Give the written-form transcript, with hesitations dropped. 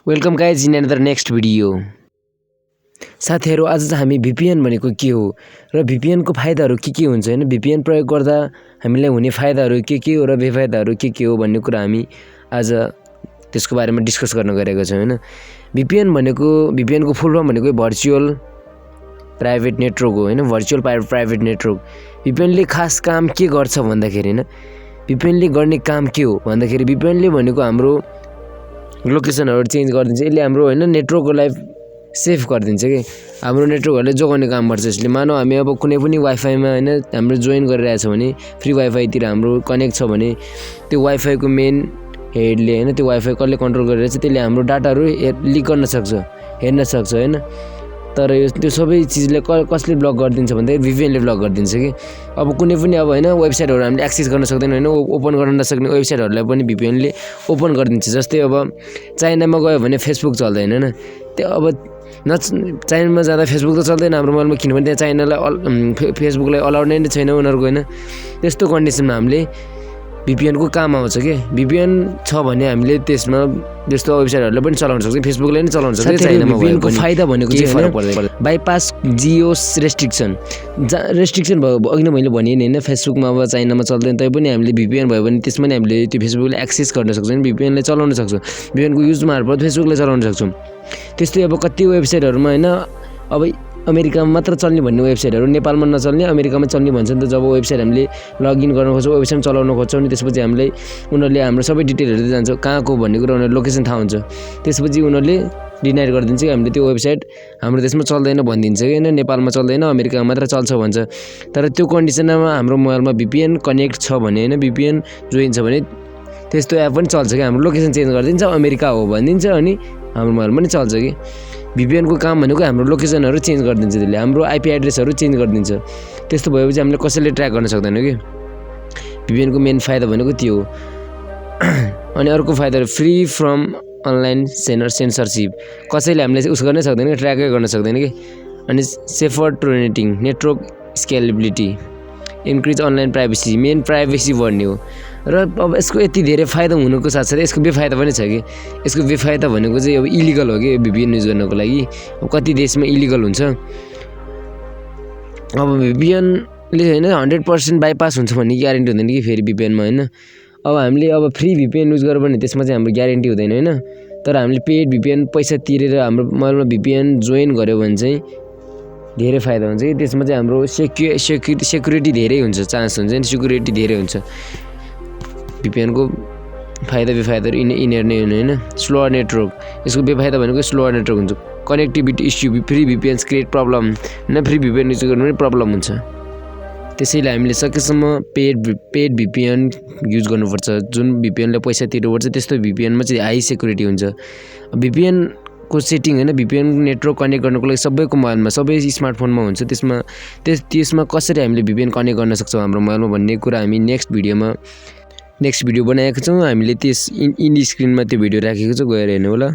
Welcome guys in another next video. साथीहरु, आज चाहिँ हामी VPN भनेको के हो र VPN को फाइदाहरु के हुन्छ हैन, VPN प्रयोग गर्दा हामीलाई हुने फाइदाहरु के हो र बेफाइदाहरु के हो भन्ने कुरा हामी आज त्यसको बारेमा डिस्कस गर्न गएका छौं हैन। VPN को फुल फर्म भनेको भर्चुअल प्राइभेट नेटवर्क हो हैन, भर्चुअल प्राइभेट नेटवर्क। VPN ले खास काम के गर्छ भन्दाखेरि हैन, VPN ले गर्ने काम के हो भन्दाखेरि VPN ले भनेको हाम्रो लोकेसनहरु चेन्ज गरिदिन्छ। यसले हाम्रो हैन नेटवर्कलाई सेफ गरिदिन्छ के, हाम्रो नेटवर्कहरुले जोगाउने काम गर्छ यसले। मानौ हामी अब कुनै पनि वाइफाई मा हैन हाम्रो जोइन गरिरहेछ भने, फ्री वाइफाई तिर हाम्रो कनेक्ट छ भने, त्यो वाइफाई को मेन हेडले हैन, त्यो वाइफाई कसले कन्ट्रोल गरिरहेछ त्यसले हाम्रो डाटाहरु लिक गर्न सक्छ, हेर्न सक्छ हैन। तर यो त्यो सबै चीजले कसले ब्लक गरिदिन्छ भन्दा VPN ले ब्लक गरिदिन्छ के। अब कुनै पनि अब हैन वेबसाइटहरु हामीले एक्सेस गर्न सक्दैन हैन, ओपन गर्न नसक्ने वेबसाइटहरुलाई पनि VPN ले ओपन गरिदिन्छ। जस्तै अब चाइनामा गयो भने फेसबुक चल्दैन हैन, त्यो अब चाइनामा जाँदा फेसबुक त चल्दैन हाम्रो मोबाइलमा, किनभने त्यहाँ चाइनालाई फेसबुकलाई अलाउड नै छैन उनीहरुको हैन। त्यस्तो कन्डिसनमा हामीले VPN को काम आउँछ के। VPN छ भने हामीले त्यसमा त्यस्तो वेबसाइटहरुले पनि चलाउन सक्छौं, फेसबुकले पनि चलाउन सक्छौं। चाइनामा VPN को फाइदा भनेको चाहिँ फरक पर्दैन, बाइपास जियोस रेस्ट्रिक्सन भयो। अघि नै मैले भने नि हैन, फेसबुकमा अब चाइनामा चल्दैन तै पनि हामीले VPN भयो भने त्यसमा नि हामीले त्यो फेसबुकले एक्सेस गर्न सक्छौं, VPN ले चलाउन सक्छौं। VPN को युज मार्फत फेसबुकले चलाउन सक्छौं। त्यस्तै अब कति वेबसाइटहरुमा हैन अब अमेरिकामा मात्र चल्ने भन्ने वेबसाइटहरु नेपालमा नचल्ने अमेरिकामा चल्ने भन्छ नि त। जब वेबसाइट हामीले लगइन गर्न खोज्छौं, वेबसाइट चलाउन खोज्छौं नि, त्यसपछि हामीलाई उनीहरुले हाम्रो सबै डिटेलहरु दिन्छ, कहाँको भन्ने कुरा उनीहरुले लोकेसन थाहा हुन्छ। त्यसपछि उनीहरुले डिनाइ गरिदिन्छ कि हामीले त्यो वेबसाइट हाम्रो देशमा चल्दैन भनिदिन्छ कि हैन, नेपालमा चल्दैन अमेरिकामा मात्र चल्छ भन्छ। तर त्यो कन्डिसनमा हाम्रो मोबाइलमा VPN कनेक्ट छ भने हैन, VPN जोइन छ भने त्यस्तो एप पनि चल्छ कि, हाम्रो लोकेसन चेन्ज गरिदिन्छ, अमेरिका हो भनिदिन्छ अनि हाम्रो मोबाइलमा पनि चल्छ कि। VPN को काम भनेको हाम्रो लोकेसनहरु चेन्ज गरिदिन्छ, त्यसले हाम्रो IP एड्रेसहरु चेन्ज गरिदिन्छ। त्यस्तो भएपछि हामीले कसैले ट्र्याक गर्न सक्दैन के। VPN को मेन फाइदा भनेको त्यो हो। अनि अर्को फाइदा फ्री फ्रम अनलाइन सेन्सरशिप, कसैले हामीले उस गर्नै सक्दैन, ट्र्याकै गर्न सक्दैन के। अनि सेफर टर्नेटिङ, network scalability, increase online privacy, main privacy बढ्ने हो। र अब यसको यति धेरै फाइदा हुनुको साथसाथै यसको बेफाइदा पनि छ कि। यसको बेफाइदा भनेको चाहिँ अब इलिगल हो कि VPN युज गर्नको लागि, अब कति देशमा इलिगल हुन्छ। अब VPN ले हैन 100% बाइपास हुन्छ भन्ने ग्यारेन्टी हुँदैन कि फेरि VPN मा हैन। अब हामीले अब फ्री VPN युज गर्यो भने त्यसमा चाहिँ हाम्रो ग्यारेन्टी हुँदैन हैन। तर हामीले पेड VPN पैसा तिरेर हाम्रो मोबाइलमा VPN जोइन गर्यो भने चाहिँ धेरै फाइदा हुन्छ कि। त्यसमा चाहिँ हाम्रो सेक्युरिटी धेरै हुन्छ, चान्स हुन्छ नि, सिक्युरिटी धेरै हुन्छ। VPN को फाइदा बेफाइदाहरु यिनीहरु नै हुन् हैन। स्लोअर नेटवर्क, यसको बेफाइदा भनेको स्लोअर नेटवर्क हुन्छ। Connectivity issue, free VPN create problem हैन, फ्री VPN युज गर्नु पनि प्रब्लम हुन्छ। त्यसैले हामीले सकेसम्म पेड VPN युज गर्नुपर्छ। जुन VPN ले पैसा तिर्नुपर्छ त्यस्तो VPN मा चाहिँ हाई सेक्युरिटी हुन्छ। VPN को सेटिङ हैन, VPN नेटवर्क कनेक्ट गर्नको लागि सबैको मोबाइलमा, सबै स्मार्टफोनमा हुन्छ। त्यसमा कसरी हामीले VPN कनेक्ट गर्न सक्छौं हाम्रो मोबाइलमा भन्ने कुरा हामी नेक्स्ट भिडियो बनाएका छौं। हामीले त्यस इन स्क्रिनमा त्यो भिडियो राखेको छ, गएर हेर्नु होला।